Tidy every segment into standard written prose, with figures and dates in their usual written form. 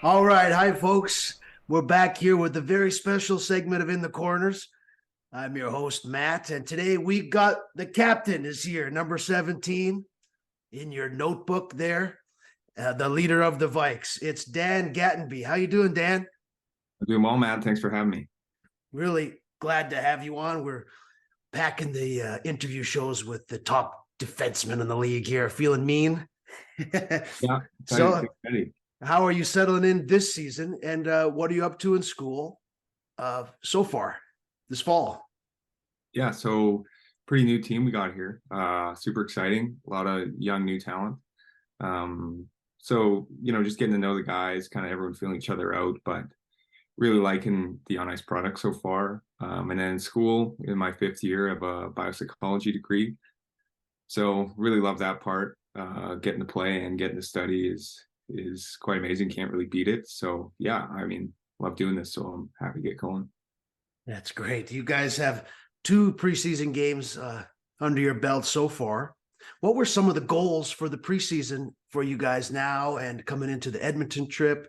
All right. Hi, folks. We're back here with a very special segment of In the Corners. I'm your host, Matt, and today we got the captain is here, number 17 in your notebook there, the leader of the Vikes. It's Dan Gatenby. How you doing, Dan? I'm doing well, Matt. Thanks for having me. Really glad to have you on. We're packing the interview shows with the top defensemen in the league here, feeling mean. Yeah, So, excited. how are you settling in this season, and what are you up to in school so far this fall? Yeah, so pretty new team we got here. Super exciting. A lot of young new talent. So just getting to know the guys, kind of everyone feeling each other out, but really liking the on ice product so far. And then in school, in my fifth year, I have a biopsychology degree. So really love that part. Getting to play and getting to study is quite amazing. Can't really beat it. So yeah, I mean, love doing this. So I'm happy to get going. That's great. You guys have two preseason games under your belt so far. What were some of the goals for the preseason for you guys now and coming into the Edmonton trip?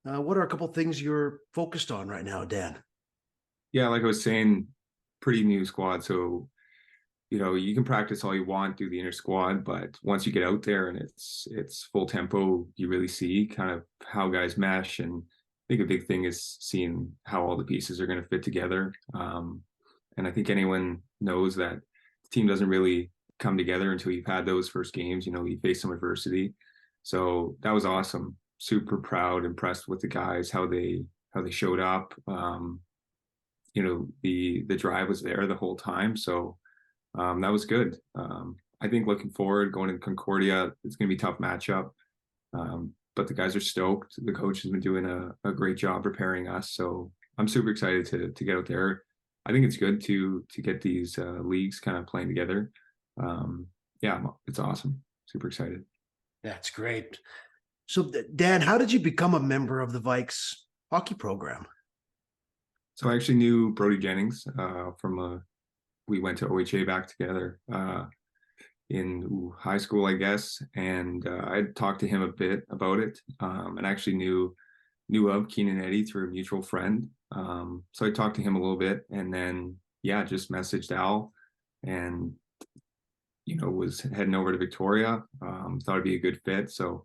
What are a couple things you're focused on right now, Dan? Yeah, like I was saying, pretty new squad. So, you can practice all you want, do the inner squad, but once you get out there and it's full tempo, you really see kind of how guys mesh. And I think a big thing is seeing how all the pieces are going to fit together. And I think anyone knows that the team doesn't really come together until you've had those first games. You face some adversity. So that was awesome. Super proud, impressed with the guys, how they showed up. The drive was there the whole time. So that was good. I think looking forward, going to Concordia, it's going to be a tough matchup. But the guys are stoked. The coach has been doing a great job preparing us. So I'm super excited to get out there. I think it's good to get these leagues kind of playing together. Yeah, it's awesome. Super excited. That's great. So, Dan, how did you become a member of the Vikes hockey program? So I actually knew Brody Jennings we went to OHA back together in high school, I guess, and I talked to him a bit about it, and actually knew of Keenan Eddy through a mutual friend. So I talked to him a little bit, and then yeah, just messaged Al, and was heading over to Victoria. Thought it'd be a good fit. So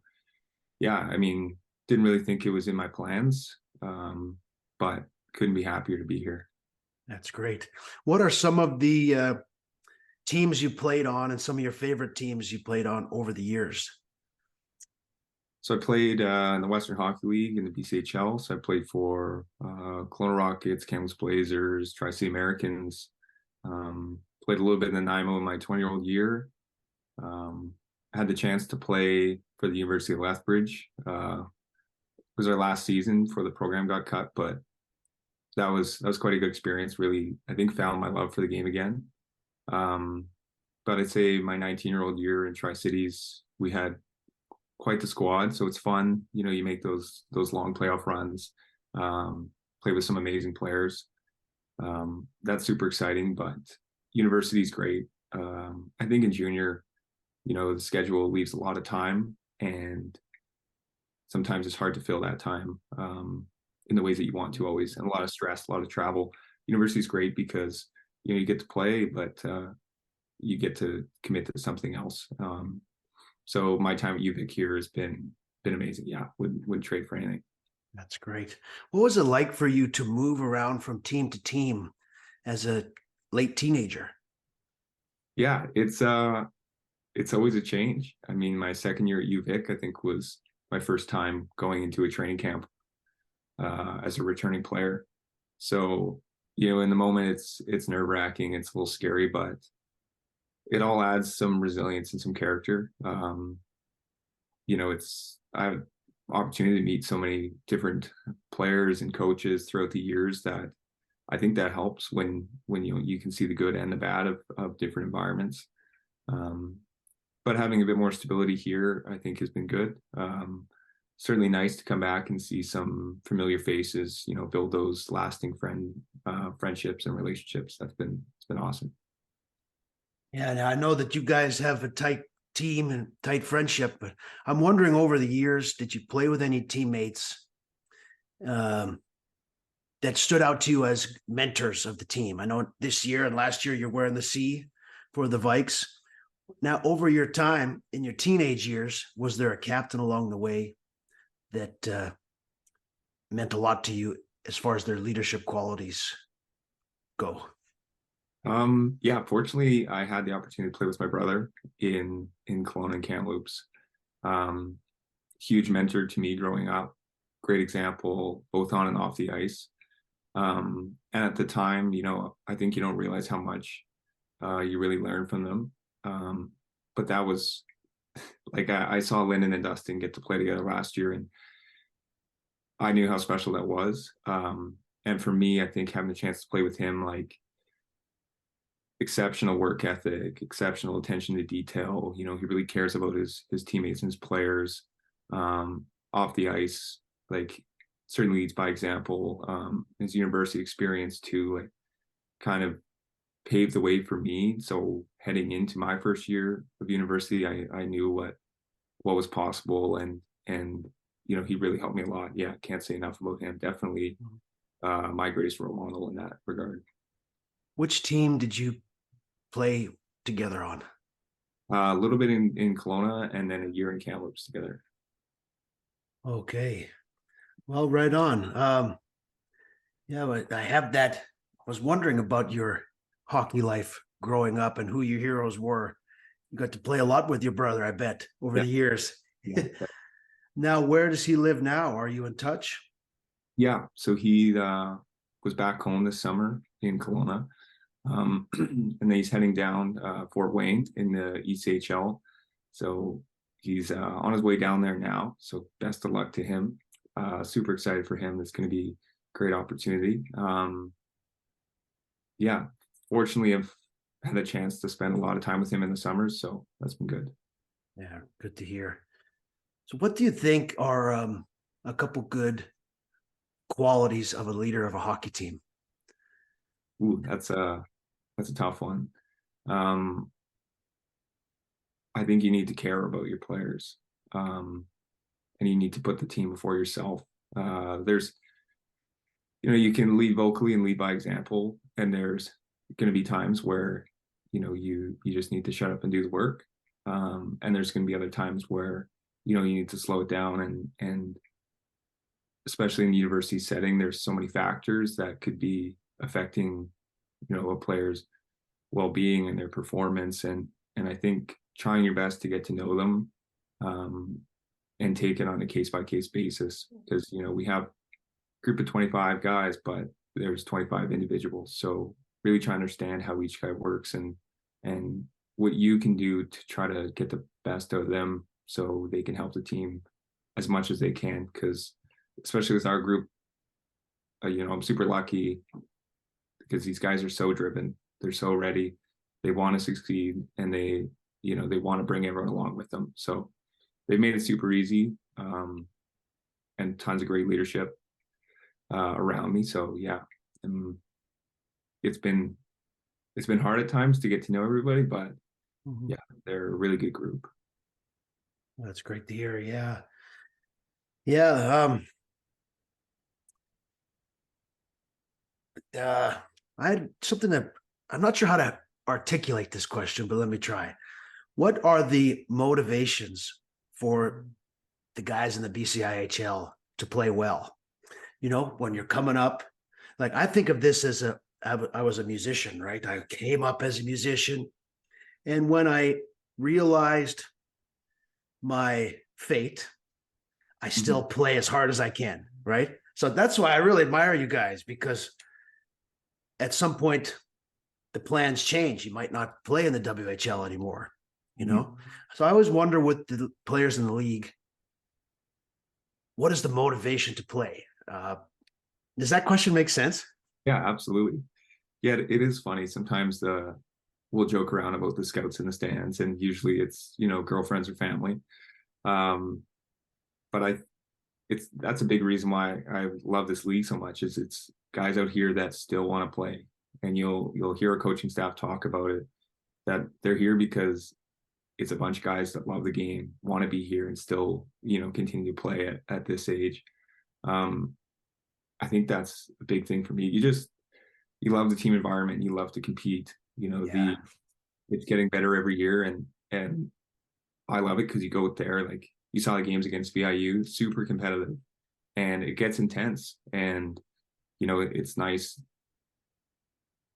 yeah, I mean, didn't really think it was in my plans, but couldn't be happier to be here. That's great. What are some of the teams you played on and some of your favorite teams you played on over the years? So I played in the Western Hockey League in the BCHL. So I played for Kelowna Rockets, Kamloops Blazers, Tri-City Americans. Played a little bit in the NYMO in my 20-year-old year. Had the chance to play for the University of Lethbridge. It was our last season before the program got cut, but that was quite a good experience. Really, I think found my love for the game again. But I'd say my 19-year-old year in Tri-Cities, we had quite the squad, so it's fun. You make those long playoff runs, play with some amazing players. That's super exciting. But university's great. I think in junior, the schedule leaves a lot of time, and sometimes it's hard to fill that time in the ways that you want to always, and a lot of stress, a lot of travel. University's great because you get to play, but you get to commit to something else. So my time at UVic here has been amazing. Yeah, wouldn't trade for anything. That's great. What was it like for you to move around from team to team as a late teenager? Yeah, it's always a change. I mean, my second year at UVic, I think, was my first time going into a training camp as a returning player. So, in the moment, it's nerve-wracking, it's a little scary, but it all adds some resilience and some character. I have opportunity to meet so many different players and coaches throughout the years that I think that helps when you can see the good and the bad of different environments. But having a bit more stability here, I think, has been good. Certainly nice to come back and see some familiar faces. Build those lasting friendships and relationships. It's been awesome. Yeah, now I know that you guys have a tight team and tight friendship. But I'm wondering, over the years, did you play with any teammates that stood out to you as mentors of the team? I know this year and last year you're wearing the C for the Vikes. Now, over your time in your teenage years, was there a captain along the way that meant a lot to you as far as their leadership qualities go? Yeah, fortunately, I had the opportunity to play with my brother in Kelowna and Kamloops. Um, Huge mentor to me growing up. Great example, both on and off the ice. And at the time, I think you don't realize how much you really learn from them. But that was like I saw Lyndon and Dustin get to play together last year, and I knew how special that was. And for me, I think having the chance to play with him, like exceptional work ethic, exceptional attention to detail. He really cares about his teammates and his players. Off the ice, like certainly leads by example. His university experience too, like kind of paved the way for me. So heading into my first year of university, I knew what was possible, and he really helped me a lot. Yeah, can't say enough about him. Definitely my greatest role model in that regard. Which team did you play together on? A little bit in Kelowna, and then a year in Kamloops together. Okay. Well, right on. Yeah, but I was wondering about your hockey life growing up and who your heroes were. You got to play a lot with your brother, I bet, over Yeah. the years. Yeah. Now, where does he live now? Are you in touch? Yeah, so he was back home this summer in Kelowna, and then he's heading down Fort Wayne in the ECHL. So he's on his way down there now. So best of luck to him. Super excited for him. It's going to be a great opportunity. Yeah, fortunately, I've had a chance to spend a lot of time with him in the summers, so that's been good. Yeah, good to hear. So, what do you think are a couple good qualities of a leader of a hockey team? Ooh, that's a tough one. Um, I think you need to care about your players, and you need to put the team before yourself. There's, you can lead vocally and lead by example, and there's going to be times where, you just need to shut up and do the work, and there's going to be other times where, you need to slow it down, and especially in the university setting, there's so many factors that could be affecting, a player's well-being and their performance, and I think trying your best to get to know them, and take it on a case-by-case basis, because we have a group of 25 guys, but there's 25 individuals, so really trying to understand how each guy works, and what you can do to try to get the best out of them so they can help the team as much as they can, because especially with our group, I'm super lucky because these guys are so driven, they're so ready, they want to succeed, and they want to bring everyone along with them. So they've made it super easy, and tons of great leadership around me. So yeah, it's been hard at times to get to know everybody, but yeah, they're a really good group. That's great to hear. Yeah. Yeah. I had something that I'm not sure how to articulate this question, but let me try. What are the motivations for the guys in the BCIHL to play well? When you're coming up, like I think of this as I was a musician, right? I came up as a musician. And when I realized my fate, I still play as hard as I can, right? So that's why I really admire you guys, because at some point the plans change. You might not play in the WHL anymore, So I always wonder with the players in the league, what is the motivation to play? Does that question make sense? Yeah, absolutely. Yeah, it is funny. Sometimes we'll joke around about the scouts in the stands, and usually it's, girlfriends or family. But that's a big reason why I love this league so much, is it's guys out here that still want to play. And you'll hear a coaching staff talk about it, that they're here because it's a bunch of guys that love the game, want to be here, and still, continue to play at this age. Um, I think that's a big thing for me. You love the team environment, you love to compete. Yeah. It's getting better every year, and I love it because you go out there, like you saw the games against VIU, super competitive, and it gets intense. And it's nice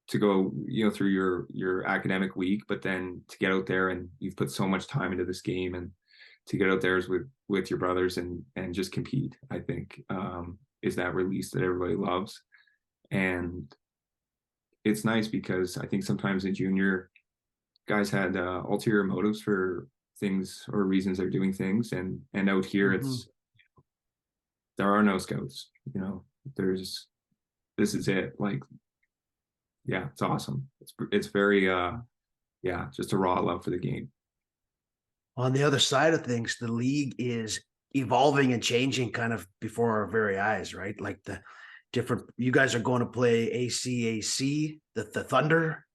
to go, through your academic week, but then to get out there and you've put so much time into this game, and to get out there with your brothers and just compete, I think, is that release that everybody loves. And it's nice because I think sometimes in junior, guys had ulterior motives for things or reasons they're doing things, and out here Mhm. there are no scouts. There's this is it. Like, yeah, it's awesome. It's very yeah, just a raw love for the game. On the other side of things, the league is evolving and changing kind of before our very eyes, right? Like the different, you guys are going to play ACAC, the Thunder,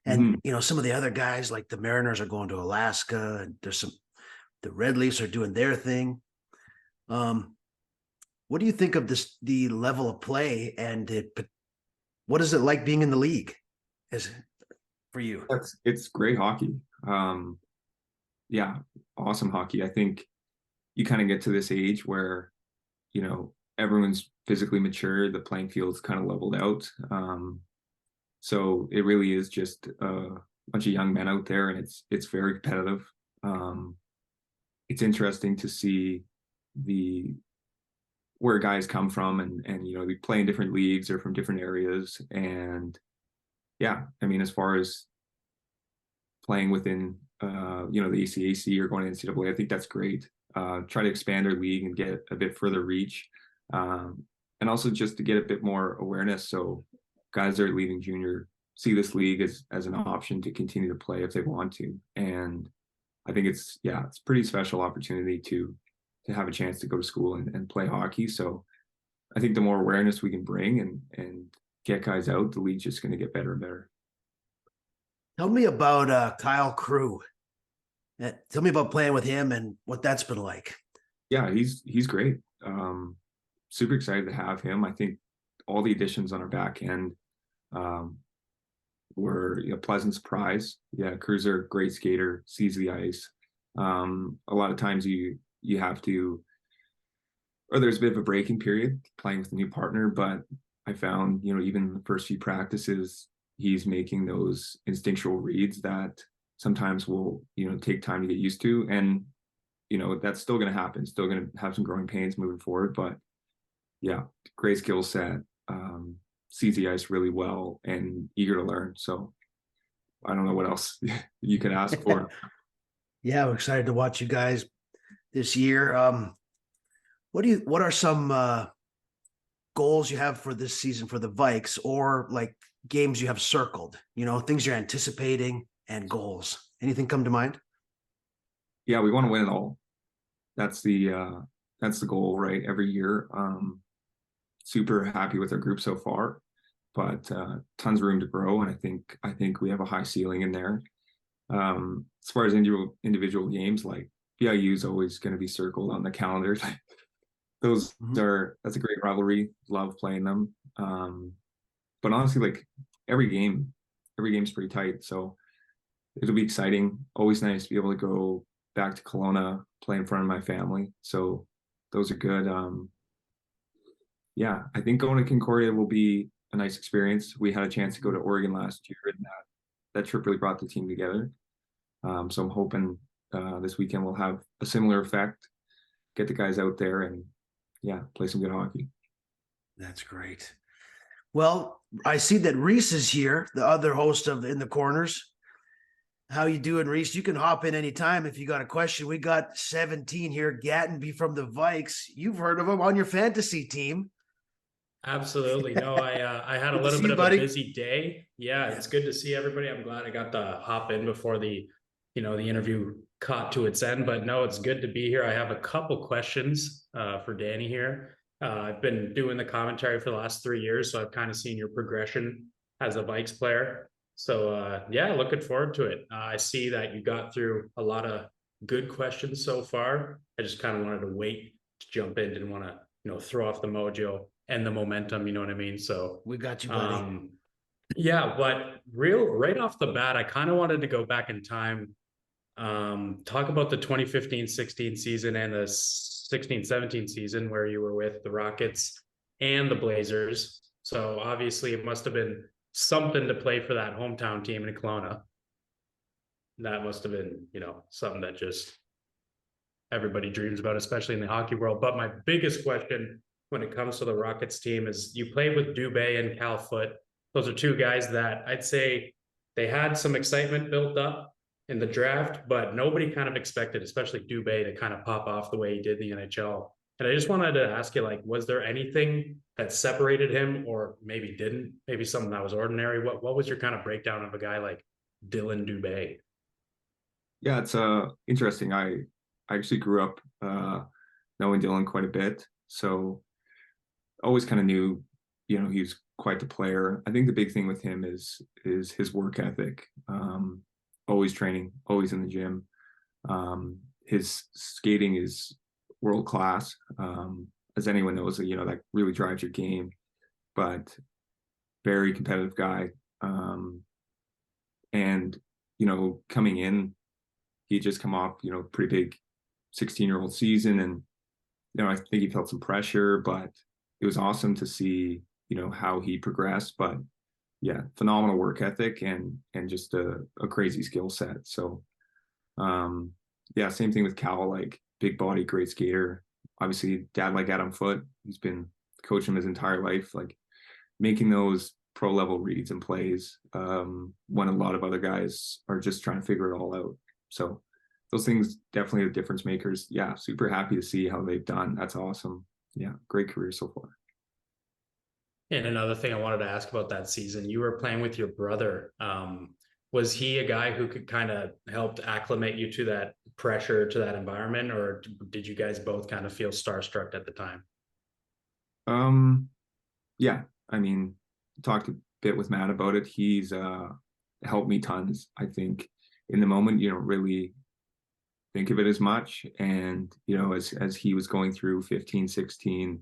and Mhm. some of the other guys like the Mariners are going to Alaska, and the Red Leafs are doing their thing. Um, what do you think of the level of play, and what is it like being in the league as for you? It's great hockey. Yeah, awesome hockey. I think you kind of get to this age where everyone's physically mature, the playing field's kind of leveled out. So it really is just a bunch of young men out there, and it's very competitive. Um, it's interesting to see the where guys come from, and they play in different leagues or from different areas. And yeah, I mean, as far as playing within the ACAC or going to NCAA, I think that's great. Try to expand our league and get a bit further reach, and also just to get a bit more awareness, so guys that are leaving junior see this league as an option to continue to play if they want to. And I think it's a pretty special opportunity to have a chance to go to school and play hockey. So I think the more awareness we can bring and get guys out, the league's just going to get better and better. Tell me about Kyle Crew. Tell me about playing with him and what that's been like. Yeah, he's great. Super excited to have him. I think all the additions on our back end um, were a pleasant surprise. Yeah, Cruiser, great skater, sees the ice. A lot of times you have to, or there's a bit of a breaking period playing with a new partner, but I found, even the first few practices, he's making those instinctual reads that sometimes will, take time to get used to. And, that's still going to happen, still going to have some growing pains moving forward. But yeah, great skill set, sees the ice really well and eager to learn. So I don't know what else you could ask for. Yeah, we're excited to watch you guys this year. What are some goals you have for this season for the Vikes, or like games you have circled, things you're anticipating and goals? Anything come to mind? Yeah, we want to win it all. That's the goal, right? Every year. Super happy with our group so far, but tons of room to grow, and I think we have a high ceiling in there. As far as individual games, like BIU is always going to be circled on the calendar. Mhm. That's a great rivalry. Love playing them. But honestly, like every game's pretty tight, so it'll be exciting. Always nice to be able to go back to Kelowna, play in front of my family. So those are good. Yeah, I think going to Concordia will be a nice experience. We had a chance to go to Oregon last year, and that trip really brought the team together. So I'm hoping this weekend we'll have a similar effect. Get the guys out there and yeah, play some good hockey. That's great. Well, I see that Reese is here, the other host of In the Corners. How you doing, Reese? You can hop in anytime if you got a question. We got 17 here, Gatenby from the Vikes. You've heard of him on your fantasy team. Absolutely. No, I had a Good to little see bit you, of a buddy. busy day. Yeah, Yeah. it's good to see everybody. I'm glad I got to hop in before the interview caught to its end. But no, it's good to be here. I have a couple questions for Danny here. I've been doing the commentary for the last 3 years, so I've kind of seen your progression as a Vikes player. So yeah, looking forward to it. I see that you got through a lot of good questions so far. I just kind of wanted to wait to jump in. Didn't want to, throw off the mojo and the momentum. You know what I mean? So We got you, buddy. yeah, but right off the bat, I kind of wanted to go back in time, talk about the 2015-16 season and the 16-17 season where you were with the Rockets and the Blazers. So obviously it must have been something to play for that hometown team in Kelowna. That must have been, something that just everybody dreams about, especially in the hockey world. But my biggest question when it comes to the Rockets team is you played with Dubé and Cal Foote. Those are two guys that I'd say they had some excitement built up in the draft, but nobody kind of expected, especially Dubé, to kind of pop off the way he did in the NHL. And I just wanted to ask you, like, was there anything that separated him, or maybe didn't? Maybe something that was ordinary. What was your kind of breakdown of a guy like Dylan Dubé? Yeah, it's interesting. I actually grew up knowing Dylan quite a bit, so always kind of knew, he's quite the player. I think the big thing with him is his work ethic. Always training, always in the gym. His skating is world class, as anyone knows. That really drives your game. But very competitive guy, and coming in, he just come off pretty big 16-year-old season, and I think he felt some pressure, but it was awesome to see how he progressed. But yeah, phenomenal work ethic and just a crazy skill set. So yeah, same thing with Cal, like big body, great skater. Obviously dad like Adam Foote, he's been coaching him his entire life, like making those pro level reads and plays when a lot of other guys are just trying to figure it all out. So those things definitely are difference makers. Yeah, super happy to see how they've done. That's awesome. Yeah, great career so far. And another thing I wanted to ask about that season, you were playing with your brother. Was he a guy who could kind of help acclimate you to that pressure, to that environment, or did you guys both kind of feel starstruck at the time? Yeah, I mean, talked a bit with Matt about it. He's helped me tons. I think in the moment you don't really think of it as much, and as he was going through 15, 16,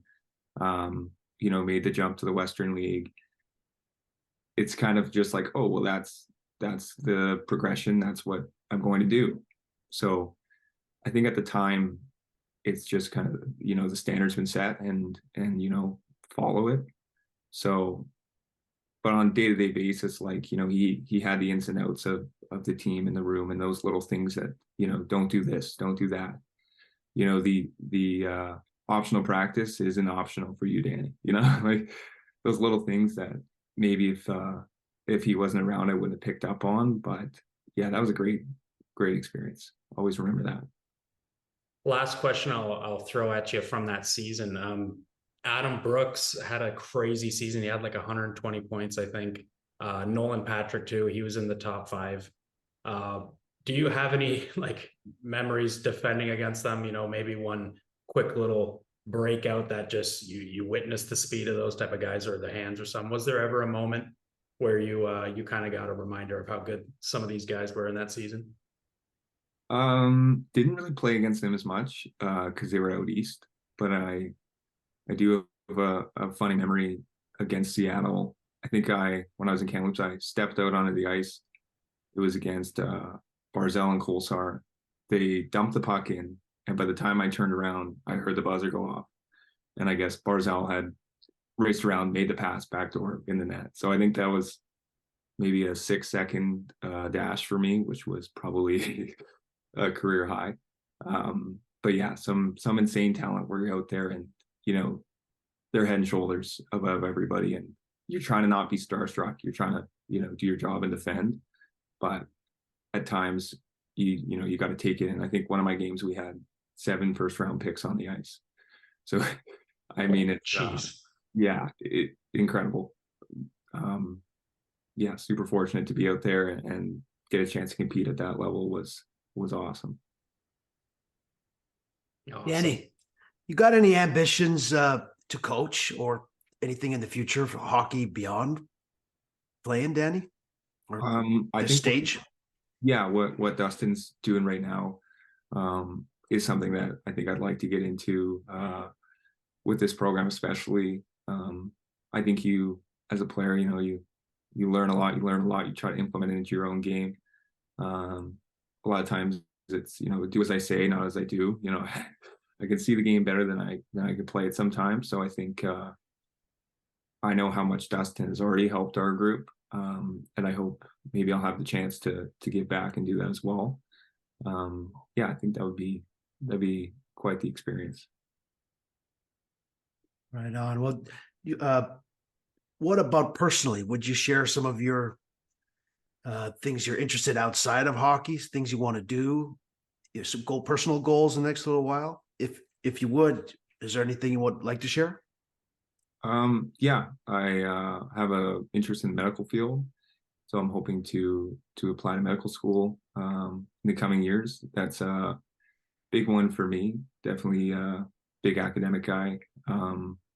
made the jump to the Western League, it's kind of just like, oh well, that's the progression, that's what I'm going to do. So I think at the time it's just kind of the standard's been set, and follow it. So but on a day-to-day basis, like he had the ins and outs of the team in the room, and those little things that don't do this, don't do that. The optional practice isn't optional for you, Danny. Like those little things that maybe if he wasn't around I wouldn't have picked up on. But yeah, that was a great experience. Always remember that. Last question I'll throw at you from that season. Adam Brooks had a crazy season. He had like 120 points, I think. Nolan Patrick too. He was in the top 5. Do you have any like memories defending against them? Maybe one quick little breakout that just you witnessed the speed of those type of guys, or the hands or something. Was there ever a moment where you kind of got a reminder of how good some of these guys were in that season? Didn't really play against them as much because they were out east, but I do have a funny memory against Seattle. I think when I was in Kamloops, I stepped out onto the ice. It was against Barzal and Kolsar. They dumped the puck in, and by the time I turned around, I heard the buzzer go off. And I guess Barzal had raced around, made the pass backdoor in the net. So I think that was maybe a 6-second dash for me, which was probably a career high. But yeah, some insane talent were out there, and they're head and shoulders above everybody, and you're trying to not be starstruck. You're trying to do your job and defend, but at times you got to take it. And I think one of my games we had 7 first-round picks on the ice. So I mean, it's incredible. Yeah, super fortunate to be out there and get a chance to compete at that level was awesome. Danny, you got any ambitions to coach or anything in the future for hockey beyond playing, Danny? or I this think stage? yeah, what Dustin's doing right now is something that I think I'd like to get into with this program, especially. I think you, as a player, you learn a lot. You learn a lot. You try to implement it into your own game. A lot of times it's do as I say, not as I do. I can see the game better than I can play it sometimes. So I think I know how much Dustin has already helped our group, and I hope maybe I'll have the chance to give back and do that as well. Yeah, I think that'd be quite the experience. Right on. Well, you, what about personally? Would you share some of your things you're interested outside of hockey, things you want to do, some personal goals in the next little while? If you would, is there anything you would like to share? Yeah, I have a interest in the medical field, so I'm hoping to apply to medical school in the coming years. That's a big one for me. Definitely a big academic guy.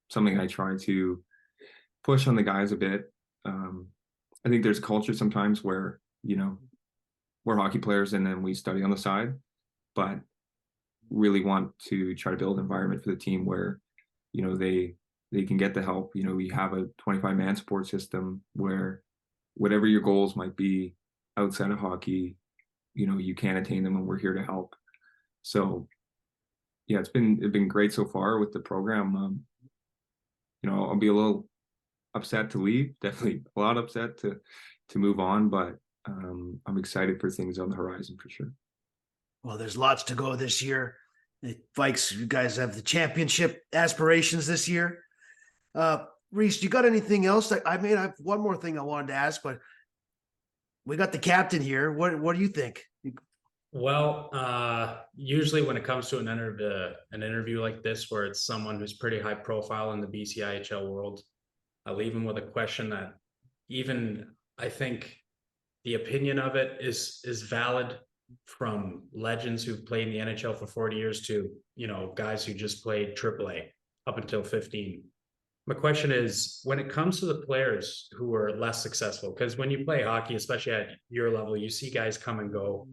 Something I try to push on the guys a bit. I think there's a culture sometimes where we're hockey players and then we study on the side, but really want to try to build an environment for the team where they can get the help. We have a 25-man support system where whatever your goals might be outside of hockey, you can attain them, and we're here to help. So yeah, it's been great so far with the program. I'll be a little upset to leave, definitely a lot upset to move on, but I'm excited for things on the horizon for sure. Well, there's lots to go this year. The Vikes, you guys have the championship aspirations this year. Reese, you got anything else? I have one more thing I wanted to ask, but we got the captain here. What do you think? Well, usually when it comes to an interview like this, where it's someone who's pretty high profile in the BCIHL world, I leave them with a question that even I think the opinion of it is valid, from legends who've played in the NHL for 40 years to, guys who just played AAA up until 15. My question is, when it comes to the players who are less successful, because when you play hockey, especially at your level, you see guys come and go.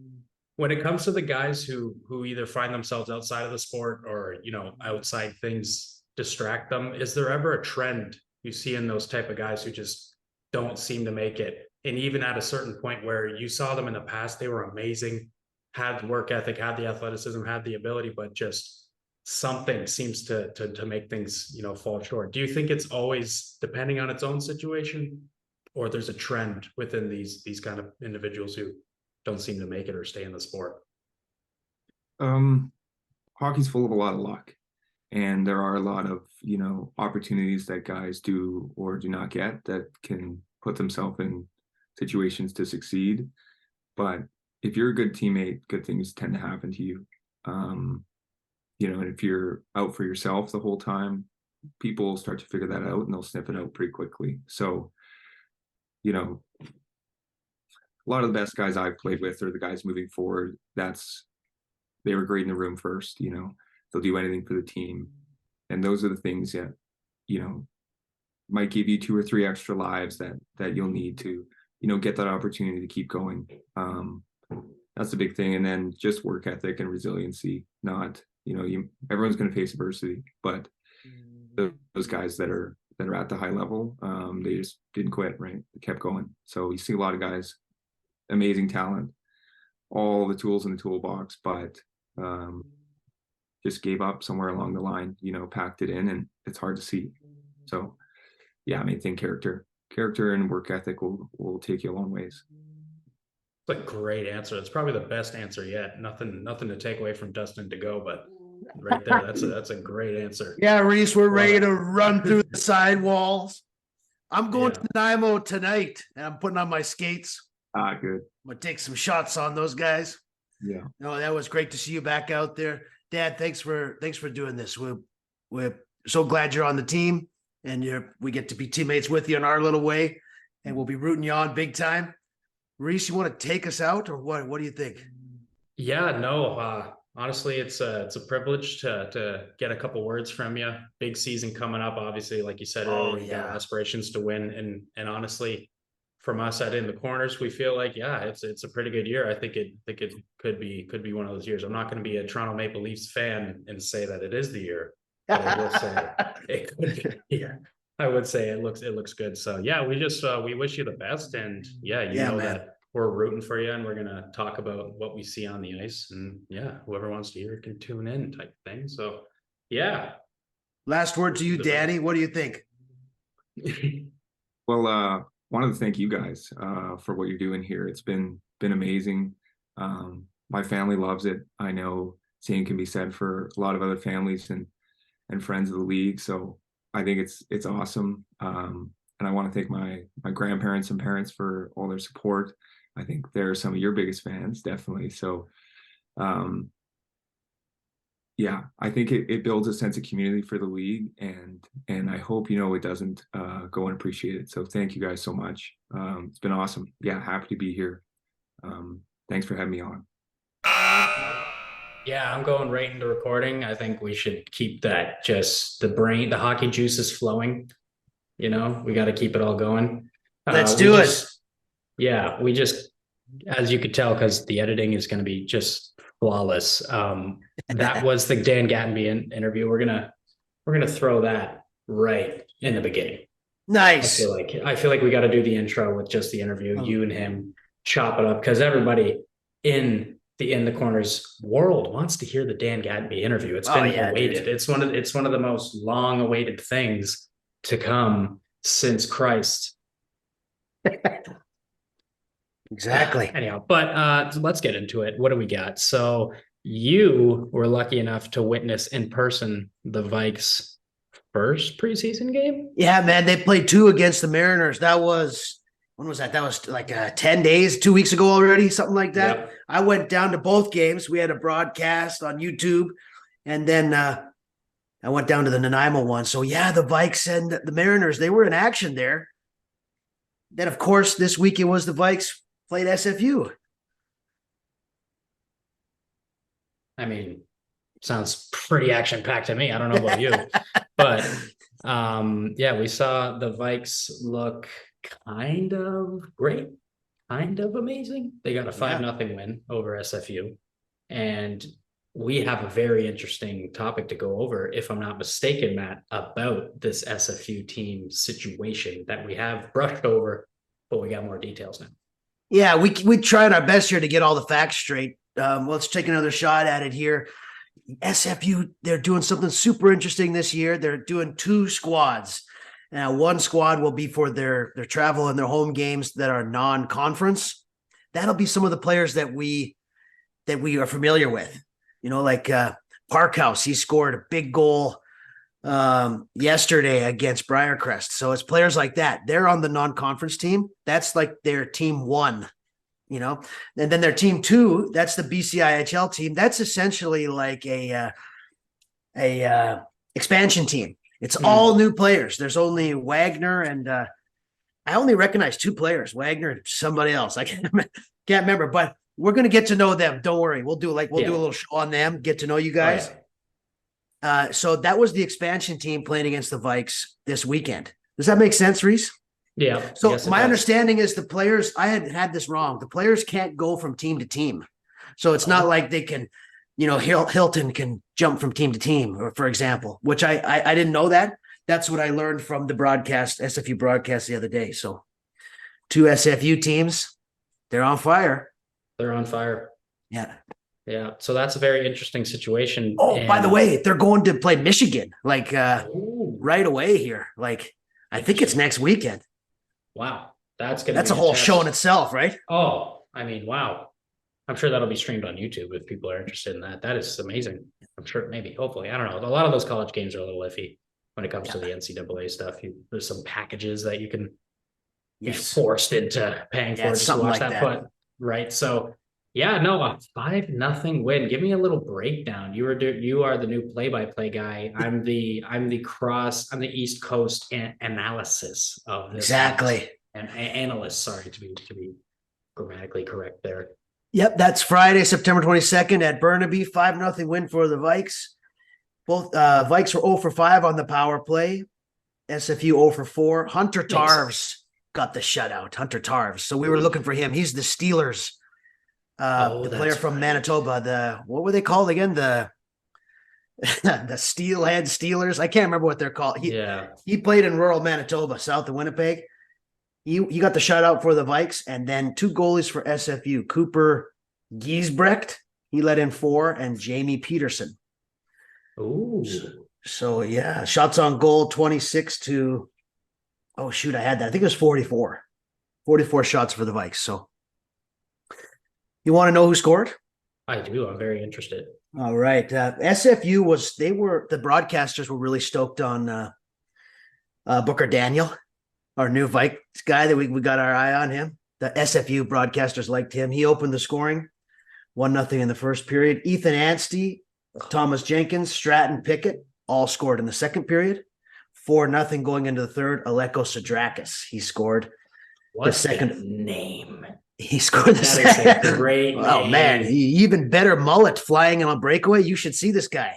When it comes to the guys who either find themselves outside of the sport or, outside things distract them, is there ever a trend you see in those type of guys who just don't seem to make it? And even at a certain point where you saw them in the past, they were amazing, had work ethic, had the athleticism, had the ability, but just something seems to make things, fall short. Do you think it's always depending on its own situation, or there's a trend within these kind of individuals who don't seem to make it or stay in the sport? Hockey's full of a lot of luck, and there are a lot of opportunities that guys do or do not get that can put themselves in situations to succeed. But if you're a good teammate, good things tend to happen to you. And if you're out for yourself the whole time, people start to figure that out and they'll sniff it out pretty quickly. So, a lot of the best guys I've played with are the guys moving forward. They were great in the room first, they'll do anything for the team. And those are the things that, might give you 2 or 3 extra lives that you'll need to, get that opportunity to keep going. That's the big thing. And then just work ethic and resiliency. Not, everyone's going to face adversity, but those guys that are at the high level, they just didn't quit, right? They kept going. So you see a lot of guys, amazing talent, all the tools in the toolbox, but just gave up somewhere along the line, packed it in, and it's hard to see. So yeah, I think character and work ethic will take you a long ways. It's a great answer. It's probably the best answer yet. Nothing to take away from Dustin to go, but right there, that's a great answer. Yeah, Reese, we're ready to run through the sidewalls. I'm going to Nanaimo tonight, and I'm putting on my skates. Good. I'm gonna take some shots on those guys. Yeah. No, that was great to see you back out there, Dad. Thanks for doing this. We're so glad you're on the team, and we get to be teammates with you in our little way, and we'll be rooting you on big time. Reese, you want to take us out, or what? What do you think? Yeah, no. Honestly, it's a privilege to get a couple words from you. Big season coming up, obviously, like you said earlier. You got aspirations to win, and honestly, from us at In the Corners, we feel like, yeah, it's a pretty good year. I think it could be one of those years. I'm not going to be a Toronto Maple Leafs fan and say that it is the year, but I will say it could be the year. I would say it looks good. So yeah, we wish you the best, and yeah, man, that we're rooting for you, and we're gonna talk about what we see on the ice, and yeah, whoever wants to hear can tune in, type thing. So yeah. Last word to you, Danny. What do you think? Well, wanted to thank you guys for what you're doing here. It's been amazing. My family loves it. I know same can be said for a lot of other families and friends of the league. So I think it's awesome. And I want to thank my grandparents and parents for all their support. I think they're some of your biggest fans, definitely. So yeah, I think it builds a sense of community for the league, and I hope it doesn't go unappreciated. So thank you guys so much. It's been awesome. Yeah, happy to be here. Thanks for having me on. Yeah, I'm going right into recording. I think we should keep that, just the hockey juice is flowing. We got to keep it all going. Let's do it. Yeah, we just, as you could tell, because the editing is going to be just flawless. That was the Dan Gatenby interview. We're gonna throw that right in the beginning. Nice. I feel like we got to do the intro with just the interview. You and him chop it up, because everybody in the Corners world wants to hear the Dan Gatenby interview. It's been awaited. Dude. It's one of the most long awaited things to come since Christ. Exactly. Anyhow, but let's get into it. What do we got? So you were lucky enough to witness in person the Vikes' first preseason game. Yeah, man, they played 2 against the Mariners. That was, when was that? That was like 10 days, 2 weeks ago already, something like that. Yep. I went down to both games. We had a broadcast on YouTube, and then I went down to the Nanaimo one. So yeah, the Vikes and the Mariners, they were in action there. Then of course this week it was the Vikes played SFU. I mean, sounds pretty action-packed to me. I don't know about you, but yeah, we saw the Vikes look kind of great, kind of amazing. They got a 5-0 win over SFU, and we have a very interesting topic to go over, if I'm not mistaken, Matt, about this SFU team situation that we have brushed over, but we got more details now. Yeah, we tried our best here to get all the facts straight. Let's take another shot at it here. SFU, they're doing something super interesting this year. They're doing 2 squads. Now, one squad will be for their travel and their home games that are non-conference. That'll be some of the players that we are familiar with. Like Parkhouse, he scored a big goal yesterday against Briarcrest. So it's players like that. They're on the non-conference team. That's like their team 1. And then their team 2, that's the BCIHL team. That's essentially like a expansion team. It's all new players. There's only Wagner and I only recognize 2 players, Wagner and somebody else. I can't remember, but we're going to get to know them. Don't worry. We'll do a little show on them, get to know you guys. Oh, yeah. So that was the expansion team playing against the Vikes this weekend. Does that make sense, Reese? Yeah. So my understanding is the players, I had this wrong. The players can't go from team to team. So it's not like they can, Hilton can jump from team to team, or for example, which I didn't know that. That's what I learned from the SFU broadcast the other day. So 2 SFU teams, they're on fire. They're on fire. Yeah. Yeah. So that's a very interesting situation. Oh, by the way, they're going to play Michigan right away here. I think it's next weekend. Wow. That's a whole show in itself, right? Oh, I mean, wow. I'm sure that'll be streamed on YouTube if people are interested in that. That is amazing. I'm sure, maybe, hopefully. I don't know. A lot of those college games are a little iffy when it comes to the NCAA stuff. There's some packages that you can be forced into paying for just to watch that. But right. So yeah, no, a 5-0 win. Give me a little breakdown. You are the new play-by-play guy. I'm the East Coast analysis of this. Exactly. And analyst, sorry to be grammatically correct there. Yep, that's Friday, September 22nd at Burnaby. 5-0 win for the Vikes. Both Vikes were 0 for 5 on the power play. SFU 0 for 4. Hunter Tarves got the shutout, Hunter Tarves. So we were looking for him. He's the Steelers, the player from Manitoba. What were they called again? The Steelhead Steelers. I can't remember what they're called. He played in rural Manitoba, south of Winnipeg. He got the shutout for the Vikes, and then 2 goalies for SFU. Cooper Giesbrecht, he let in 4, and Jamie Peterson. Ooh. So yeah, shots on goal 26 to, oh shoot, I had that. I think it was 44. 44 shots for the Vikes. So you want to know who scored? I do. I'm very interested. All right. SFU the broadcasters were really stoked on Booker Daniel, our new Vikes guy that we got our eye on him. The SFU broadcasters liked him. He opened the scoring, 1-0 in the first period. Ethan Anstey, Thomas Jenkins, Stratton Pickett all scored in the second period. 4-0 going into the third. Aleko Sadrakis, he scored What the second name? He scored the second. That is a great Oh name. man, even better mullet flying on breakaway. You should see this guy.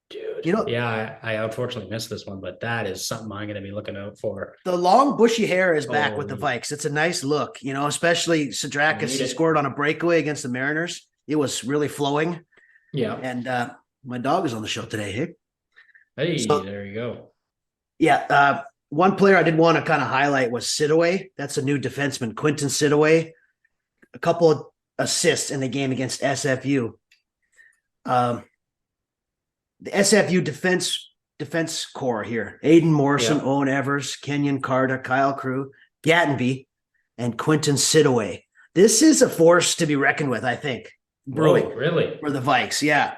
Dude. You know, yeah, I unfortunately missed this one, but that is something I'm going to be looking out for. the long bushy hair is back with the Oh. Vikes. It's a nice look, especially Sadrakis. He scored on a breakaway against the Mariners. It was really flowing. Yeah. And my dog is on the show today. Hey, Hey, So- there you go. yeah. One player I did want to kind of highlight was Sidaway. That's a new defenseman, Quentin Sidaway. A couple of assists in the game against SFU. The SFU defense core here: Aiden Morrison, Yeah. Owen Evers, Kenyon Carter, Kyle Crew, Gatenby, and Quentin Sidaway. This is a force to be reckoned with, I think. Brewing Whoa, really? for the Vikes, yeah.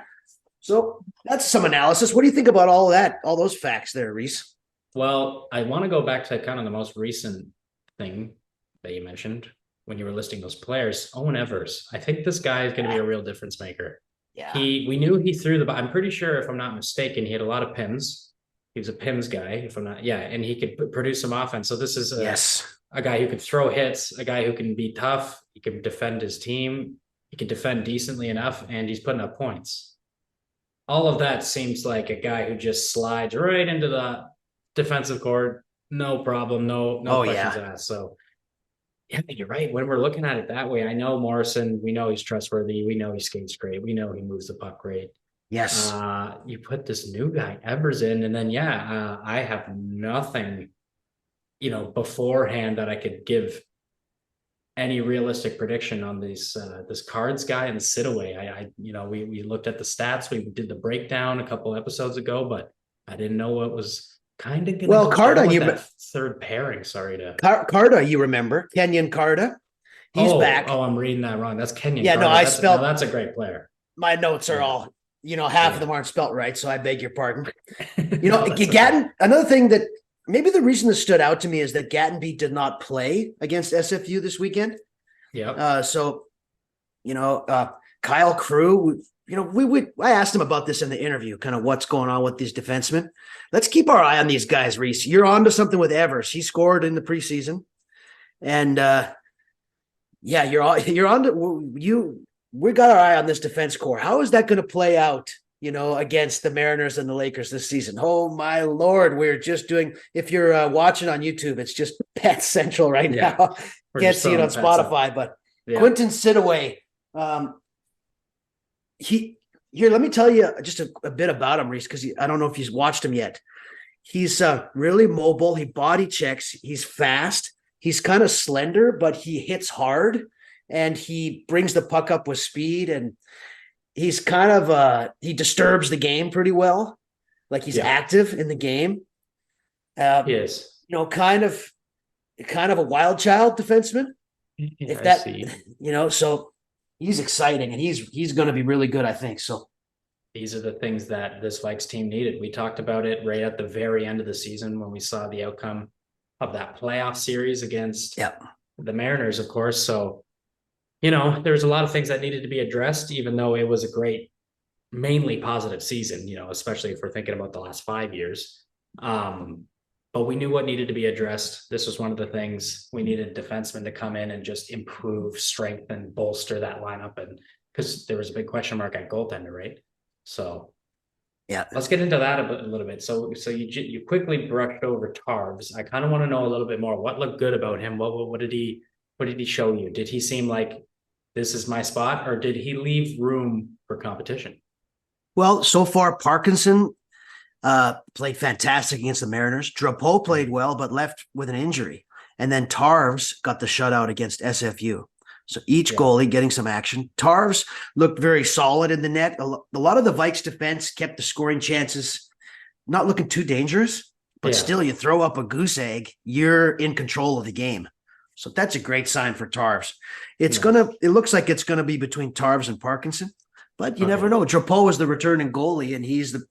So that's some analysis. What do you think about all that? All those facts there, Reese? Well, I want to go back to kind of the most recent thing that you mentioned when you were listing those players. Owen Evers. I think this guy is going to be a real difference maker. Yeah. We knew he threw the. I'm pretty sure, if I'm not mistaken, he had a lot of PIMs. He was a PIMs guy, if I'm not. Yeah, and he could produce some offense. So this is a guy who could throw hits, a guy who can be tough. He can defend his team. He can defend decently enough, and he's putting up points. All of that seems like a guy who just slides right into the defensive court. No problem. No questions asked. So yeah, you're right. When we're looking at it that way, I know Morrison, we know he's trustworthy. We know he skates great. We know he moves the puck great. Yes. You put this new guy Evers in, and then I have nothing, beforehand that I could give any realistic prediction on this Cards guy and Sidaway. We looked at the stats. We did the breakdown a couple episodes ago, but I didn't know what was kind of going to Carta, third pairing. Sorry to Carta, you remember Kenyon Carta? He's back. Oh, I'm reading that wrong. That's Kenyon. Yeah, Carter. no, that's a great player. My notes are all, half of them aren't spelt right, so I beg your pardon. No, Another thing that maybe the reason this stood out to me is that Gatenby did not play against SFU this weekend. Yeah. Kyle Crew, I asked him about this in the interview, kind of what's going on with these defensemen. Let's keep our eye on these guys, Reese. You're on to something with Evers. He scored in the preseason. And you're on to we got our eye on this defense core. How is that going to play out, against the Mariners and the Lakers this season? Oh my Lord. We're just doing, if you're watching on YouTube, it's just Pet Central right now. Can't see it on Spotify, but Quentin Sidaway, let me tell you just a bit about him, Reese, because I don't know if you've watched him yet. He's really mobile. He body checks. He's fast. He's kind of slender, but he hits hard, and he brings the puck up with speed. And he's kind of he disturbs the game pretty well. Like he's active in the game. He is. Kind of a wild child defenseman. If that, so he's exciting, and he's going to be really good, I think. So these are the things that this Vikes team needed. We talked about it right at the very end of the season when we saw the outcome of that playoff series against the Mariners, of course. So, there's a lot of things that needed to be addressed, even though it was a great, mainly positive season, especially if we're thinking about the last 5 years. But we knew what needed to be addressed. This was one of the things. We needed defensemen to come in and just improve strength and bolster that lineup. And because there was a big question mark at goaltender, right? So Yeah. Let's get into that a little bit. So you quickly brushed over Tarves. I kind of want to know a little bit more. What looked good about him? What did he show you? Did he seem like this is my spot, or did he leave room for competition? Well, so far, Parkinson played fantastic against the Mariners. Drapeau played well, but left with an injury. And then Tarves got the shutout against SFU. So each goalie getting some action. Tarves looked very solid in the net. A lot of the Vikes defense kept the scoring chances not looking too dangerous, but still you throw up a goose egg, you're in control of the game. So that's a great sign for Tarves. It looks like it's going to be between Tarves and Parkinson, but you never know. Drapeau is the returning goalie, and he's the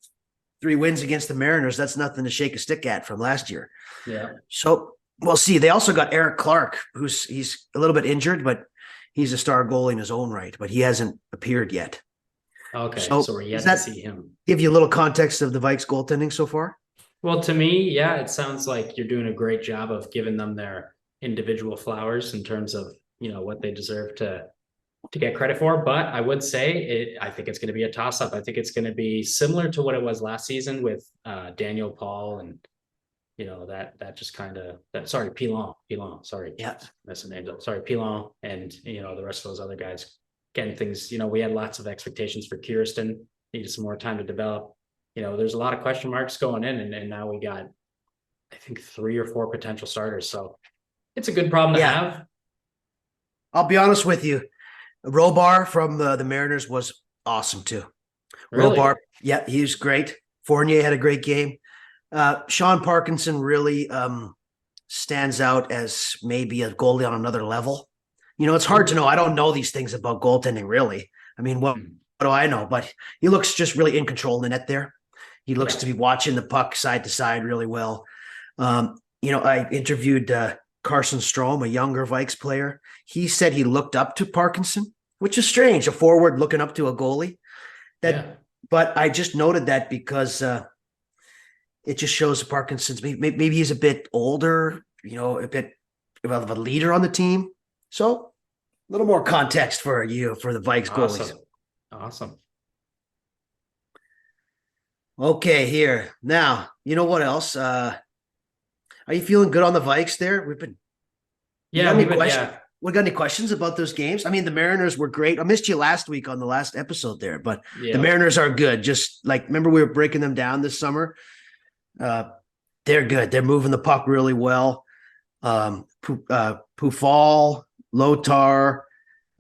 3 wins against the Mariners. That's nothing to shake a stick at from last year. Yeah. So we'll see. They also got Eric Clark, he's a little bit injured, but he's a star goalie in his own right, but he hasn't appeared yet. Okay, so we're yet to see him. Give you a little context of the Vikes goaltending so far? Well, to me, yeah, it sounds like you're doing a great job of giving them their individual flowers in terms of, what they deserve to get credit for. But I would say I think it's going to be a toss-up. I think it's going to be similar to what it was last season with Daniel Paul and that just kind of Pilon. Sorry. Yeah. That's the name. Sorry, Pilon and the rest of those other guys getting things. We had lots of expectations for Kirsten, needed some more time to develop. There's a lot of question marks going in, and now we got, I think, 3 or 4 potential starters. So it's a good problem to have. I'll be honest with you. Robar from the Mariners was awesome too. Really? Robar, he was great. Fournier had a great game. Sean Parkinson really stands out as maybe a goalie on another level. It's hard to know. I don't know these things about goaltending, really. I mean, what do I know? But he looks just really in control in the net there. He looks to be watching the puck side to side really well. I interviewed Carson Strom, a younger Vikes player. He said he looked up to Parkinson, which is strange, a forward looking up to a goalie. But I just noted that because it just shows Parkinson's maybe he's a bit older, a bit of a leader on the team. So a little more context for the Vikes goalies. Awesome. Okay, here. Now, you know what else? Are you feeling good on the Vikes there? We got any questions about those games? I mean, the Mariners were great. I missed you last week on the last episode there, but the Mariners are good. Just like, remember we were breaking them down this summer? They're good. They're moving the puck really well. Pufal, Lotar,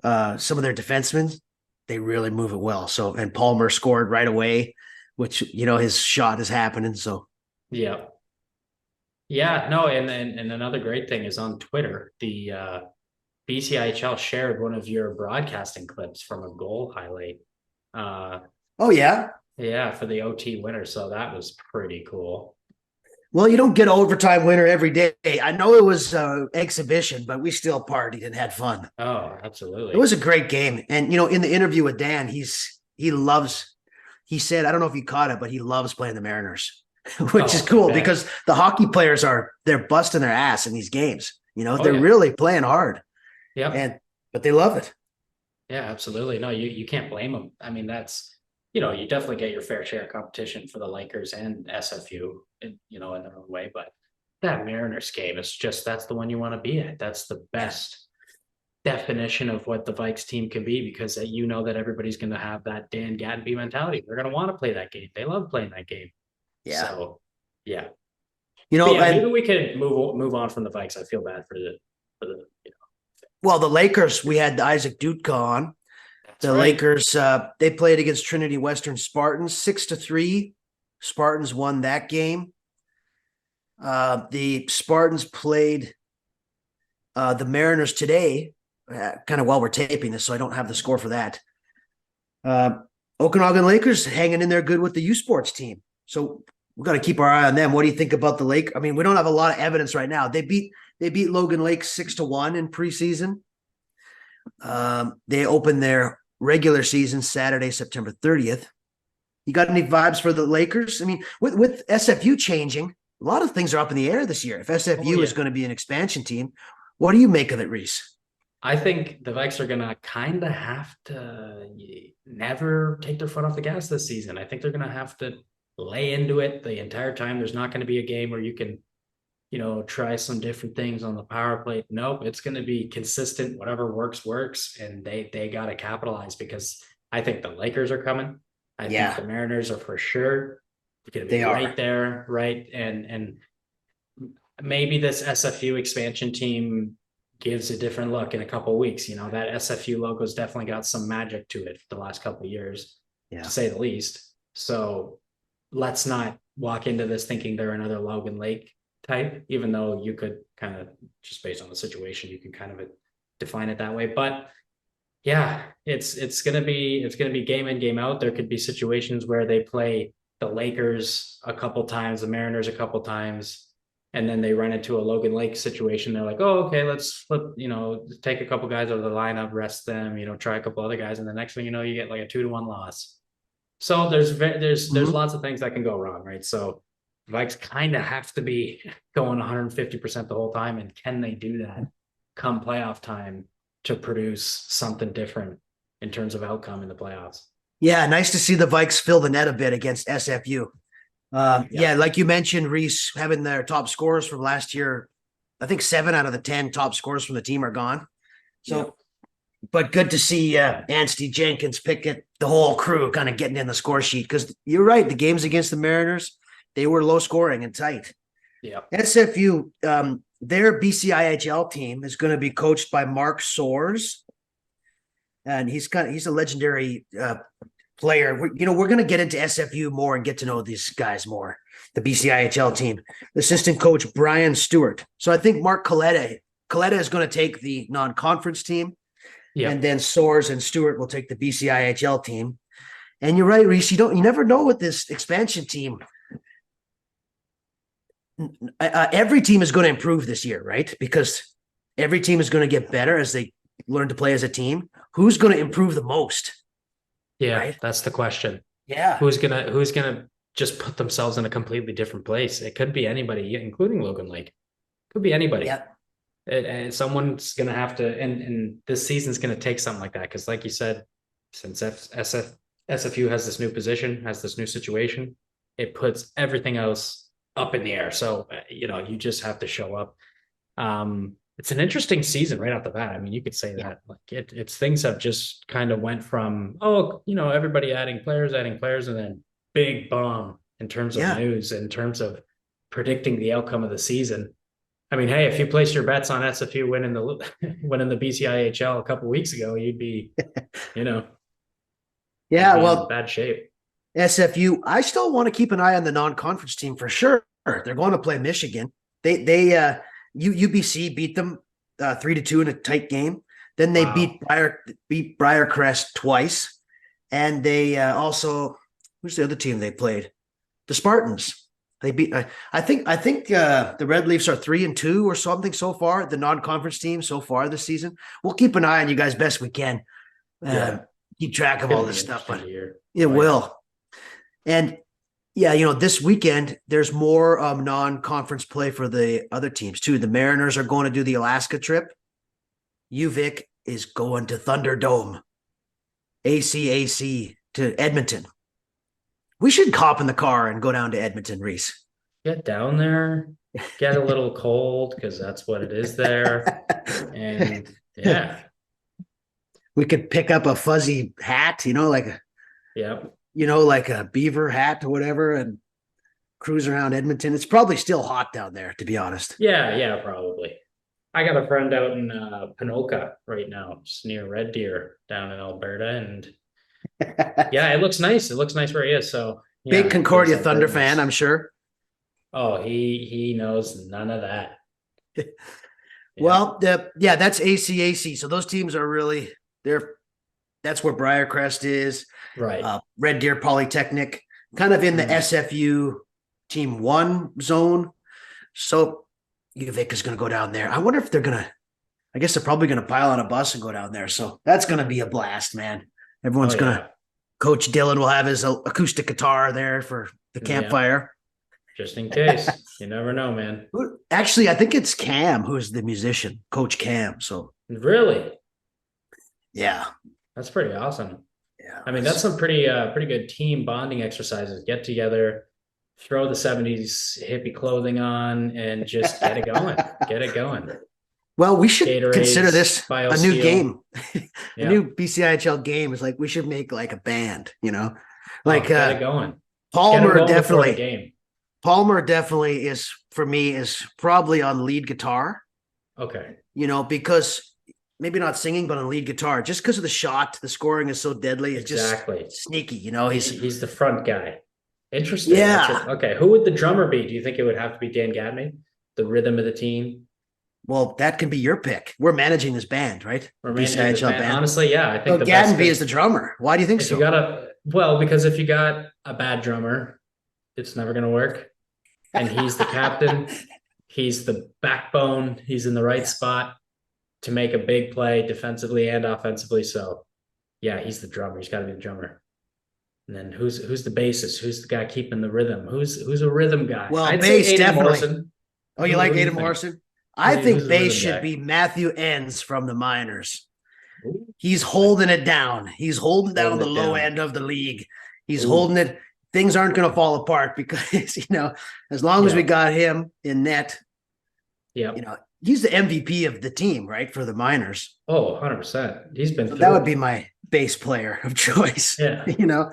some of their defensemen, they really move it well. So, and Palmer scored right away, which, his shot is happening. So, no. And another great thing is on Twitter, the BCIHL shared one of your broadcasting clips from a goal highlight. Oh yeah. Yeah, for the OT winner. So that was pretty cool. Well, you don't get an overtime winner every day. I know it was exhibition, but we still partied and had fun. Oh, absolutely. It was a great game. And, in the interview with Dan, he said, I don't know if you caught it, but he loves playing the Mariners, which is cool because the hockey players they're busting their ass in these games. They're really playing hard. Yeah. But they love it. Yeah, absolutely. No, you can't blame them. I mean, that's, you definitely get your fair share of competition for the Lakers and SFU, in their own way. But that Mariners game is that's the one you want to be at. That's the best definition of what the Vikes team can be, because that everybody's going to have that Dan Gatenby mentality. They're going to want to play that game. They love playing that game. Yeah. So, yeah. And maybe we could move on from the Vikes. I feel bad for the. Well, the Lakers, we had Isaac Dutka on. The Lakers, they played against Trinity Western Spartans 6-3. Spartans won that game. The Spartans played the Mariners today, kind of while we're taping this, so I don't have the score for that. Okanagan Lakers hanging in there good with the U Sports team. So we've got to keep our eye on them. What do you think about the Lake? I mean, we don't have a lot of evidence right now. They beat Logan Lake 6-1 in preseason. They opened their regular season Saturday, September 30th. You got any vibes for the Lakers? I mean, with SFU changing, a lot of things are up in the air this year. If SFU is going to be an expansion team, what do you make of it, Reese? I think the Vikes are going to kind of have to never take their foot off the gas this season. I think they're going to have to lay into it the entire time. There's not going to be a game where you can, try some different things on the power play. Nope, it's going to be consistent. Whatever works, and they got to capitalize, because I think the Lakers are coming. I think the Mariners are for sure going to be right there, right? And maybe this SFU expansion team gives a different look in a couple of weeks. That SFU logo's definitely got some magic to it for the last couple of years, to say the least. So let's not walk into this thinking they're another Logan Lake type, even though you could kind of, just based on the situation, you can kind of define it that way. But yeah, it's gonna be game in, game out. There could be situations where they play the Lakers a couple times, the Mariners a couple times, and then they run into a Logan Lake situation. They're like, oh, okay, let's flip, take a couple guys out of the lineup, rest them, try a couple other guys, and the next thing you know, you get like a 2-1 loss. So there's lots of things that can go wrong, right? So Vikes kind of have to be going 150% the whole time, and can they do that come playoff time to produce something different in terms of outcome in the playoffs? Yeah, nice to see the Vikes fill the net a bit against SFU. Yeah, like you mentioned, Reese, having their top scorers from last year, I think 7 out of the 10 top scorers from the team are gone. So, but good to see Anstey, Jenkins, Pickett, the whole crew kind of getting in the score sheet, because you're right, the games against the Mariners, they were low scoring and tight. Yeah. SFU, their BCIHL team is going to be coached by Mark Soares, and he's a legendary player. We're going to get into SFU more and get to know these guys more. The BCIHL team, assistant coach Brian Stewart. So I think Mark Coletta is going to take the non-conference team, and then Soares and Stewart will take the BCIHL team. And you're right, Reese. You never know with this expansion team. Every team is going to improve this year, right? Because every team is going to get better as they learn to play as a team. Who's going to improve the most? Yeah, right? That's the question. Yeah. Who's gonna just put themselves in a completely different place? It could be anybody, including Logan Lake. Could be anybody. Yeah. And someone's gonna have to, and this season's gonna take something like that, because, like you said, since SFU has this new position, has this new situation, it puts everything else up in the air. So you just have to show up. It's an interesting season right off the bat. I mean, you could say that like it's things have just kind of went from, everybody adding players, and then big bomb in terms of news, in terms of predicting the outcome of the season. I mean, hey, if you placed your bets on SFU winning the BCIHL a couple of weeks ago, you'd be, in bad shape. SFU, I still want to keep an eye on the non-conference team for sure. They're going to play Michigan. UBC beat them 3-2 in a tight game. Then they beat Briarcrest twice, and they also, who's the other team they played? The Spartans. They beat. I think the Red Leafs are 3-2 or something so far. The non-conference team so far this season. We'll keep an eye on you guys best we can. Keep track of all this stuff, but it will. And this weekend, there's more non-conference play for the other teams too. The Mariners are going to do the Alaska trip. UVic is going to Thunderdome. ACAC to Edmonton. We should hop in the car and go down to Edmonton, Reese. Get down there, get a little cold, because that's what it is there. And we could pick up a fuzzy hat, like a beaver hat or whatever, and cruise around Edmonton. It's probably still hot down there, to be honest. Yeah, probably. I got a friend out in Panoka right now, just near Red Deer down in Alberta, and it looks nice. It looks nice where he is. So big Concordia Thunder fan, I'm sure. Oh, he knows none of that. Well, that's ACAC. So those teams are really that's where Briarcrest is. Right. Red Deer Polytechnic, kind of in the SFU Team 1 zone. So UVic is going to go down there. I wonder if I guess they're probably going to pile on a bus and go down there. So that's going to be a blast, man. Everyone's going to, Coach Dylan will have his acoustic guitar there for the campfire. Just in case. You never know, man. Actually, I think it's Cam who's the musician, Coach Cam. So really? Yeah. That's pretty awesome. Yeah. I mean, that's some pretty good team bonding exercises. Get together, throw the 70s hippie clothing on and just get it going. Get it going. Well, we should Gatorades, consider this a new BioSteel. game. A Yeah. new BCIHL game is like we should make like a band, you know, like get it going. Get 'em Palmer going before the definitely. game. Palmer definitely is for me is probably on lead guitar, Okay. you know, because maybe not singing, but on lead guitar, just because of the shot, the scoring is so deadly. It's Exactly. just sneaky, you know. He's the front guy. Interesting. Yeah. That's it. Okay. Who would the drummer be? Do you think it would have to be Dan Gatenby? The rhythm of the team? Well, that can be your pick. We're managing this band, right? Or maybe BCIHL the band. Honestly, yeah. I think So the best Gatenby fit- is the drummer. Why do you think if so? you got because if you got a bad drummer, it's never going to work. And he's the captain. He's the backbone. He's in the right spot to make a big play defensively and offensively. So, yeah, he's the drummer. He's got to be the drummer. And then who's the bassist? Who's the guy keeping the rhythm? Who's a rhythm guy? Well, I'd bass say Aidan definitely. Morrison. Oh, you Who- like who do you Aidan think? Morrison? I Who's think the bass rhythm should guy? be Matthew Enns from the Miners. Ooh. He's holding it down. He's holding down Holding the it low down. end of the league. He's Ooh. holding it. Things aren't going to fall apart because, you know, as long as we Yeah. got him in net, Yeah. you know, he's the MVP of the team, right? For the Miners. Oh, 100%. He's been So through that would it. be my bass player of choice. Yeah. You know,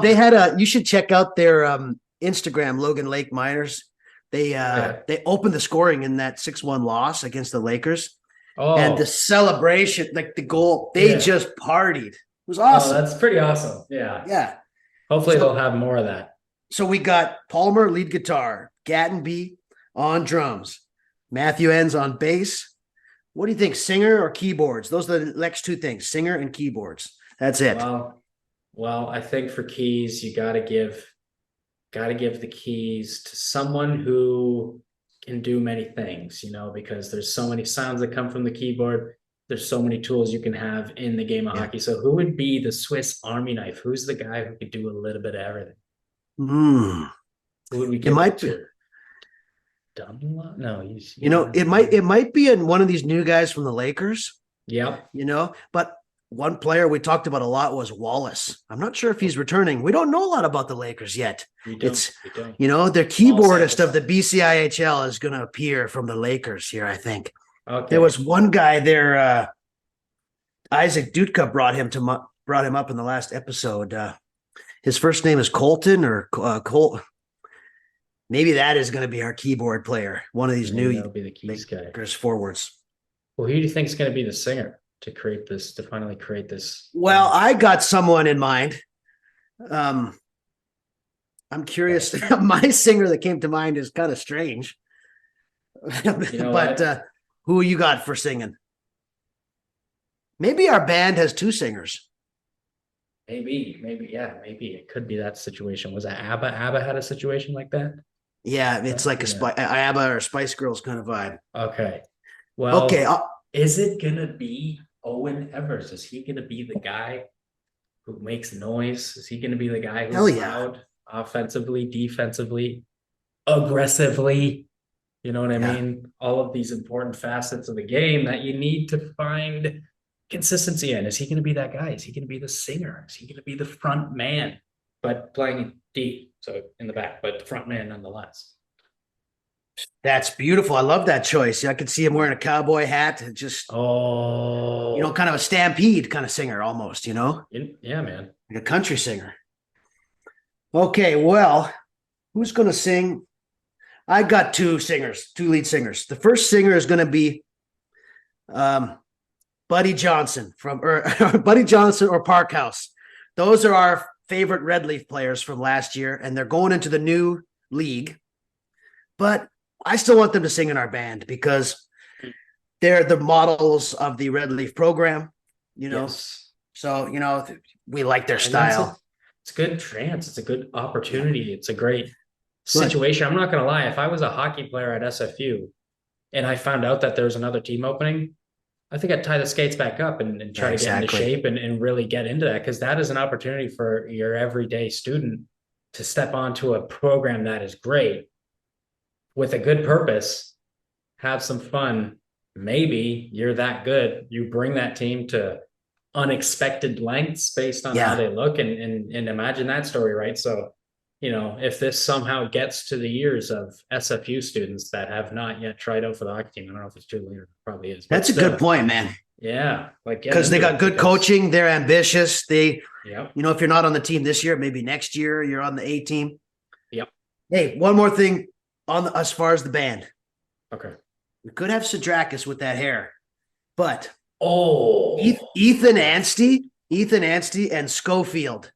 they had you should check out their Instagram, Logan Lake Miners. They opened the scoring in that 6-1 loss against the Lakers. Oh, And the celebration, like the goal, they Yeah. just partied. It was oh, awesome. that's pretty awesome. Yeah. Yeah. Hopefully So- they'll have more of that. So we got Palmer lead guitar, Gatenby on drums, Matthew Enns on bass. What do you think, singer or keyboards? Those are the next two things, singer and keyboards. That's it. Well, I think for keys, you gotta give the keys to someone who can do many things, you know, because there's so many sounds that come from the keyboard. There's so many tools you can have in the game of Yeah. hockey. So who would be the Swiss Army knife? Who's the guy who could do a little bit of everything? Hmm. Who would we give might it to? Dunlop? No, he's You know, it might be in one of these new guys from the Lakers, Yep. you know, but one player we talked about a lot was Wallace. I'm not sure if he's returning. We don't know a lot about the Lakers yet. We don't. You know, their keyboardist sample of the BCIHL is going to appear from the Lakers here, I think. Okay. There was one guy there, Isaac Dutka brought him up in the last episode. His first name is Colton or Colt. Maybe that is going to be our keyboard player. One of these Maybe new that'll be the keys guy. Lakers forwards. Well, who do you think is going to be the singer to finally create this? Well, I got someone in mind. I'm curious. My singer that came to mind is kind of strange. know But what? who you got for singing? Maybe our band has two singers. Maybe it could be that situation. Was that ABBA? ABBA had a situation like that. Yeah, it's like a ABBA or Spice Girls kind of vibe. Okay. Well, Okay, is it gonna be Owen Evers? Is he gonna be the guy who makes noise? Is he gonna be the guy Hell who's yeah. loud, offensively, defensively, aggressively? You know what I Yeah. mean? All of these important facets of the game that you need to find consistency in. Is he gonna be that guy? Is he gonna be the singer? Is he gonna be the front man, but playing deep, so in the back, but the front man nonetheless? that's beautiful. I love that choice. I could see him wearing a cowboy hat and just, Oh, you know, kind of a stampede kind of singer almost, you know, yeah, man. like a country singer. Okay, well, who's going to sing? I got two lead singers. The first singer is going to be Buddy Johnson Buddy Johnson or Parkhouse. Those are our favorite Red Leaf players from last year, and they're going into the new league. But I still want them to sing in our band because they're the models of the Red Leaf program, you know. Yes. So, you know, we like their And style. it's a good chance. It's a good opportunity. It's a great situation. I'm not going to lie. If I was a hockey player at SFU and I found out that there was another team opening, I think I'd tie the skates back up and try to get into shape and really get into that, because that is an opportunity for your everyday student to step onto a program that is great with a good purpose, have some fun. Maybe you're that good. You bring that team to unexpected lengths based on how they look and imagine that story, right? So if this somehow gets to the ears of SFU students that have not yet tried out for the hockey team, I don't know if it's too late, or it probably is. That's a good point, man. Yeah, like Because they got good coaching, they're ambitious. They, Yep. if you're not on the team this year, maybe next year you're on the A team. Yep. Hey, one more thing as far as the band. Okay. We could have Sidrakis with that hair, but Ethan Ethan Anstey and Schofield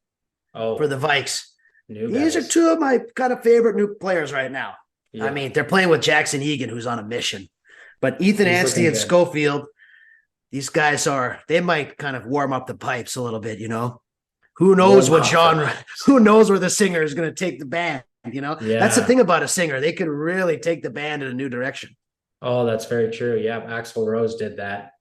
for the Vikes. These are two of my kind of favorite new players right now. Yeah. I mean, they're playing with Jackson Egan, who's on a mission. But Ethan Anstey and Schofield, these guys they might kind of warm up the pipes a little bit, Who knows what genre, who knows where the singer is going to take the band, Yeah. That's the thing about a singer. They could really take the band in a new direction. Oh, that's very true. Yeah, Axl Rose did that.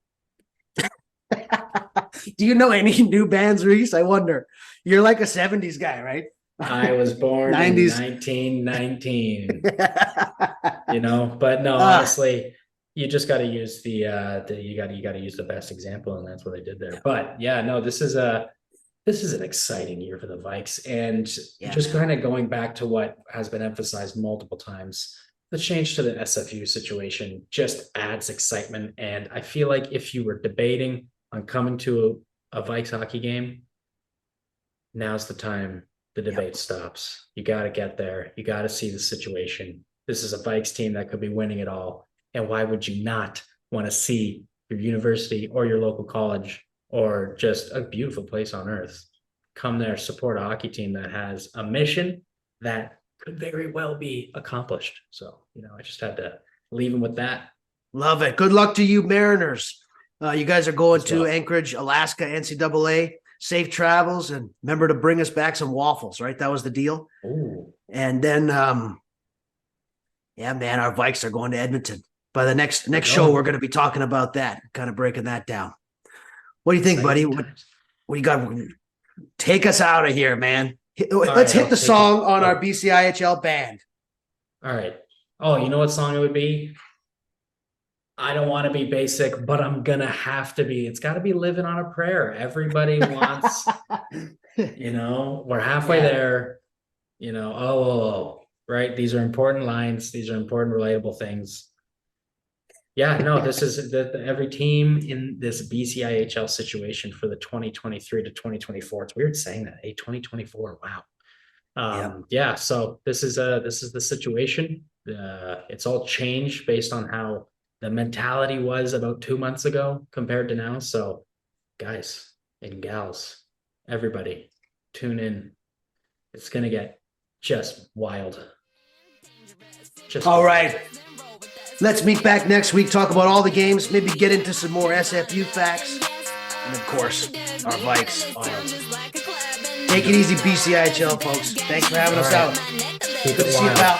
Do you know any new bands, Reese? I wonder. You're like a 70s guy, right? I was born 90s. In 1919. But no, honestly, you just got to use you got to use the best example, and that's what they did there. But yeah, no, this is an exciting year for the Vikes, and just kind of going back to what has been emphasized multiple times. The change to the SFU situation just adds excitement. And I feel like if you were debating on coming to a Vikes hockey game, now's the time the debate stops. You got to get there. You got to see the situation. This is a Vikes team that could be winning it all. And why would you not want to see your university or your local college or just a beautiful place on earth come there, support a hockey team that has a mission that could very well be accomplished. So, I just had to leave him with that. Love it. Good luck to you, Mariners. You guys are going to Anchorage, Alaska, NCAA. Safe travels, and remember to bring us back some waffles, right? That was the deal. Ooh. And then, our Vikes are going to Edmonton. By the next show, we're going to be talking about that, kind of breaking that down. What do you think, buddy? What you got? Take us out of here, man. Let's hit the song on our BCIHL band. All right. Oh, you know what song it would be? I don't want to be basic, but I'm going to have to be. It's got to be Living on a Prayer. Everybody wants, we're halfway there, right? These are important lines. These are important, relatable things. Yeah, no, this is every team in this BCIHL situation for the 2023 to 2024. It's weird saying that. 2024. Wow. Yeah. So this is the situation. It's all changed based on how the mentality was about 2 months ago compared to now. So guys and gals, everybody tune in. It's going to get just wild. All right. Let's meet back next week, talk about all the games, maybe get into some more SFU facts, and of course, our Vikes. Take it easy, BCIHL, folks. Thanks for having us out. Keep it See you, wild. pal.